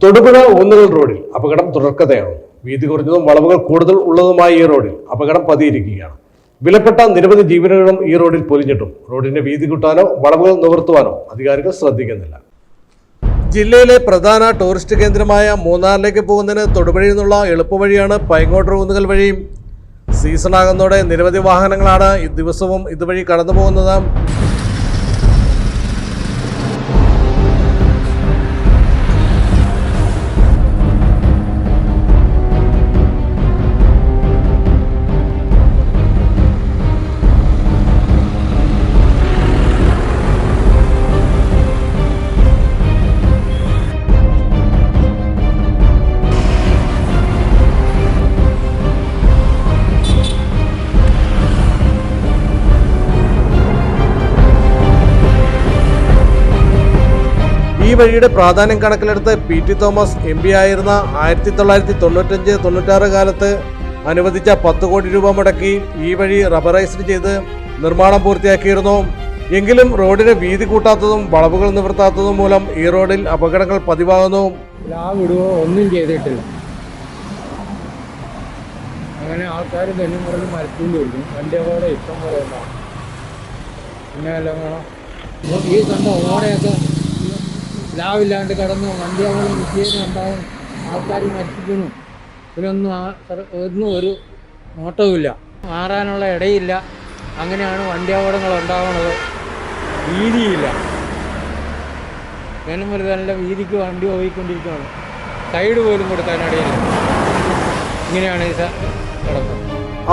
തൊടുപുഴ ഊന്നുകൽ റോഡിൽ അപകടം തുടർക്കഥയാണ്. വീതി കുറഞ്ഞതും വളവുകൾ കൂടുതൽ ഉള്ളതുമായ ഈ റോഡിൽ അപകടം പതിയിരിക്കുകയാണ്. വിലപ്പെട്ട നിരവധി ജീവനുകളും ഈ റോഡിൽ പൊലിഞ്ഞിട്ടും റോഡിന്റെ വീതി കൂട്ടാനോ വളവുകൾ നിവർത്തുവാനോ അധികാരികൾ ശ്രദ്ധിക്കുന്നില്ല. ജില്ലയിലെ പ്രധാന ടൂറിസ്റ്റ് കേന്ദ്രമായ മൂന്നാറിലേക്ക് പോകുന്നതിന് തൊടുപുഴയിൽ നിന്നുള്ള എളുപ്പവഴിയാണ് പൈങ്ങോട്ട് ഊന്നുകൽ വഴി. സീസണാകുന്നതോടെ നിരവധി വാഹനങ്ങളാണ് ദിവസവും ഇതുവഴി കടന്നു പോകുന്നത്. ഈ വഴിയുടെ പ്രാധാന്യം കണക്കിലെടുത്ത് P.T. തോമസ് MP ആയിരുന്ന 1995-96 കാലത്ത് അനുവദിച്ച 10 കോടി രൂപ മുടക്കി ഈ വഴി റബ്ബറൈസ്ഡ് ചെയ്ത് നിർമ്മാണം പൂർത്തിയാക്കിയിരുന്നു. എങ്കിലും റോഡിന് വീതി കൂട്ടാത്തതും വളവുകൾ നിവർത്താത്തതും മൂലം ഈ റോഡിൽ അപകടങ്ങൾ പതിവാകുന്നു. ഒന്നും ചെയ്തിട്ടില്ല. അങ്ങനെ ആൾക്കാർ തന്നെ മുകളിൽ മരത്തിൻ്റെ വരും. വണ്ടി അപകടം ഇഷ്ടം പോലെ ഉണ്ടാവും. പിന്നെ ഈ കണ്ട ഓടയൊക്കെ ലാവില്ലാണ്ട് കടന്നു വണ്ടി അപകടം വിഷയം ഉണ്ടാവും. ആൾക്കാർ മരിച്ചിരിക്കുന്നു. ഇതിനൊന്നും ഒരു നോട്ടവുമില്ല. മാറാനുള്ള ഇടയില്ല. അങ്ങനെയാണ് വണ്ടി അപകടങ്ങൾ ഉണ്ടാവുന്നത്. വീതിയില്ല. ജനം ഒരു നല്ല വീതിക്ക് വണ്ടി പോയിക്കൊണ്ടിരിക്കുകയാണ്. സൈഡ് പോലും കൊടുക്കാനിടയില്ല. ഇങ്ങനെയാണ് ഇത് കിടക്കുന്നത്.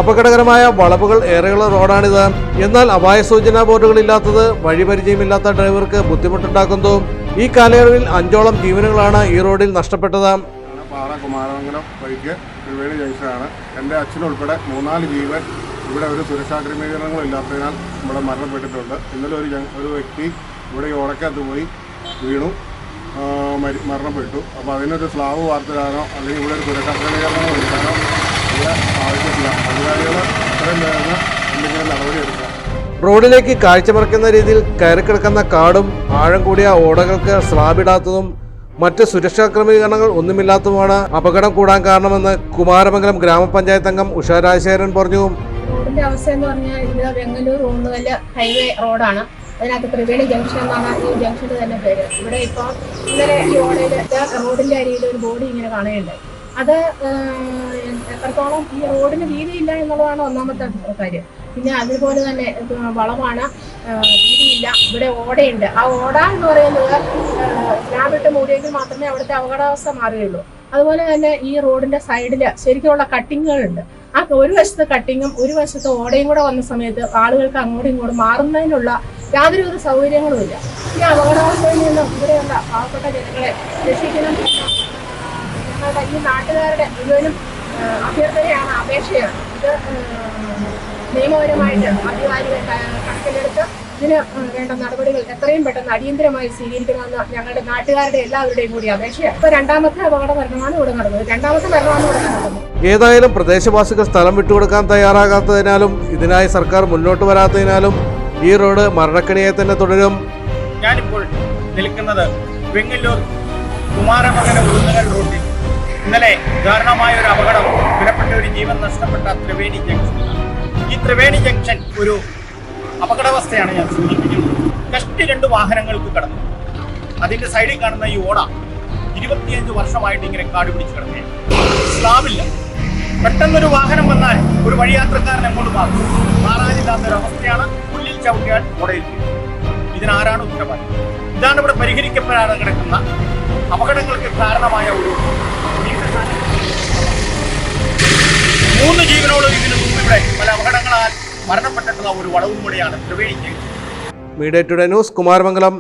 അപകടകരമായ വളവുകൾ ഏറെയുള്ള റോഡാണിത്. എന്നാൽ അപായ സൂചനാ ബോർഡുകളില്ലാത്തത് വഴിപരിചയമില്ലാത്ത ഡ്രൈവർക്ക് ബുദ്ധിമുട്ടുണ്ടാക്കുന്നു. ഈ കാലയളവിൽ 5ഓളം ജീവനുകളാണ് ഈ റോഡിൽ നഷ്ടപ്പെട്ടത്. കുമാരമംഗലം വഴിക്ക് ത്രിവേണി ജംഗ്ഷനാണ്. എൻ്റെ അച്ഛനുൾപ്പെടെ 3-4 ജീവൻ ഇവിടെ ഒരു സുരക്ഷാ ക്രമീകരണങ്ങളും ഇല്ലാത്തതിനാൽ ഇവിടെ മരണപ്പെട്ടിട്ടുണ്ട്. ഇന്നലെ ഒരു വ്യക്തി ഇവിടെ ഈ ഓടക്കകത്ത് പോയി വീണു മരണപ്പെട്ടു. അപ്പോൾ അതിനൊരു സ്ലാബ് വാർത്തരാനോ അല്ലെങ്കിൽ ഇവിടെ ഒരു സുരക്ഷാ ക്രമീകരണങ്ങളോ എടുക്കാനോ ഇവിടെ ആവശ്യമില്ല. അധികാരികൾ ഇത്രയും വേഗം എന്തെങ്കിലും നടപടിയെടുക്കുക. റോഡിലേക്ക് കാഴ്ചമറക്കുന്ന രീതിയിൽ കയറിക്കിടക്കുന്ന കാടും ആഴം കൂടിയ ഓടകൾക്ക് സ്ലാബിടാത്തതും മറ്റ് സുരക്ഷാ ക്രമീകരണങ്ങൾ ഒന്നുമില്ലാത്തതുമാണ് അപകടം കൂടാൻ കാരണമെന്ന് കുമാരമംഗലം ഗ്രാമപഞ്ചായത്ത് അംഗം ഉഷ രാജശേഖരൻ പറഞ്ഞു. റോഡിന്റെ അവസ്ഥ എന്ന് പറഞ്ഞാൽ ഇത് വെങ്ങല്ലൂർ ഊന്നുകൽ ഹൈവേ റോഡാണ്. അതിനകത്ത് ത്രിവേണി ജംഗ്ഷൻ എന്നാണ് ഈ ജംഗ്ഷന്റെ തന്നെ പേര്. ഇവിടെ ഇപ്പോൾ ഇന്നലെ ഈ ഓടയിൽ റോഡിന്റെ അരിയിൽ ഒരു ബോഡി ഇങ്ങനെ കാണുകയുണ്ടായി. അത് എത്രത്തോളം ഈ റോഡിന് വീതിയില്ല എന്നുള്ളതാണ് ഒന്നാമത്തെ കാര്യം. പിന്നെ അതുപോലെ തന്നെ വളമാണ്, വീതിയില്ല. ഇവിടെ ഓടയുണ്ട്. ആ ഓട എന്ന് പറയുന്നത് സ്ലാബിട്ട് മൂടിയെങ്കിൽ മാത്രമേ അവിടുത്തെ അപകടാവസ്ഥ മാറുകയുള്ളൂ. അതുപോലെ തന്നെ ഈ റോഡിന്റെ സൈഡിൽ ശരിക്കുള്ള കട്ടിങ്ങുകളുണ്ട്. ആ ഒരു വശത്ത് കട്ടിങ്ങും ഒരു വശത്ത് ഓടയും കൂടെ വന്ന സമയത്ത് ആളുകൾക്ക് അങ്ങോട്ടും ഇങ്ങോട്ടും മാറുന്നതിനുള്ള യാതൊരുവിധ സൗകര്യങ്ങളുമില്ല. ഈ അപകടാവസ്ഥയിൽ നിന്നും ഇവിടെയുള്ള പാവപ്പെട്ട ജനങ്ങളെ രക്ഷിക്കണം ഞങ്ങളുടെ ഈ നാട്ടുകാരുടെ മുഴുവനും അഭ്യർത്ഥനയാണ്, അപേക്ഷയാണ്. ഇത് നിയമപരമായിട്ട് അധികാരികൾ കണക്കിലെടുത്ത് ഇതിന് വേണ്ട നടപടികൾ എത്രയും പെട്ടെന്ന് അടിയന്തരമായി സ്വീകരിക്കണമെന്ന് ഞങ്ങളുടെ നാട്ടുകാരുടെ എല്ലാവരുടെയും കൂടി അപേക്ഷയാണ്. ഇപ്പൊ രണ്ടാമത്തെ അപകട മരണമാണ് ഇവിടെ നടന്നത്. ഏതായാലും പ്രദേശവാസികൾ സ്ഥലം വിട്ടുകൊടുക്കാൻ തയ്യാറാകാത്തതിനാലും ഇതിനായി സർക്കാർ മുന്നോട്ട് വരാത്തതിനാലും ഈ റോഡ് മരണക്കെണിയെ തന്നെ തുടരും. ഞാനിപ്പോൾ നിൽക്കുന്നത് വെങ്ങല്ലൂർ കുമാരമംഗലം ഊന്നുകൽ റോഡിൽ ഇന്നലെ ദാരുണമായ ഒരു അപകടം, വിലപ്പെട്ട ഒരു ജീവൻ നഷ്ടപ്പെട്ട ത്രിവേണി ജംഗ്ഷൻ. ഈ ത്രിവേണി ജംഗ്ഷൻ ഒരു അപകടാവസ്ഥയാണ് ഞാൻ സൂചിപ്പിക്കുന്നത്. ജസ്റ്റ് 2 വാഹനങ്ങൾക്ക് കടന്നു. അതിന്റെ സൈഡിൽ കാണുന്ന ഈ ഓട 25 വർഷമായിട്ട് ഇങ്ങനെ കാട് പിടിച്ച് കിടക്കുകയാണ്. സ്ലാബില്ല. പെട്ടെന്നൊരു വാഹനം വന്നാൽ ഒരു വഴിയാത്രക്കാരൻ എങ്ങോട്ട് മാറാനില്ലാത്തൊരവസ്ഥയാണ്. പുല്ലിൽ ചവിട്ടിയാൽ ഓടയിൽ. ഇതിനാരാണ് ഉത്തരവാദി? ഇതാണ് ഇവിടെ പരിഹരിക്കപ്പെടാതെ കിടക്കുന്ന അപകടങ്ങൾക്ക് കാരണമായ ഒരു 3 ജീവനോളം ഇതിനു മുമ്പ് ഇവിടെ പല അപകടങ്ങളാൽ മരണപ്പെട്ടിട്ടുള്ള ഒരു വളവും കൂടെയാണ് Triveni. Media today news, Kumaramangalam.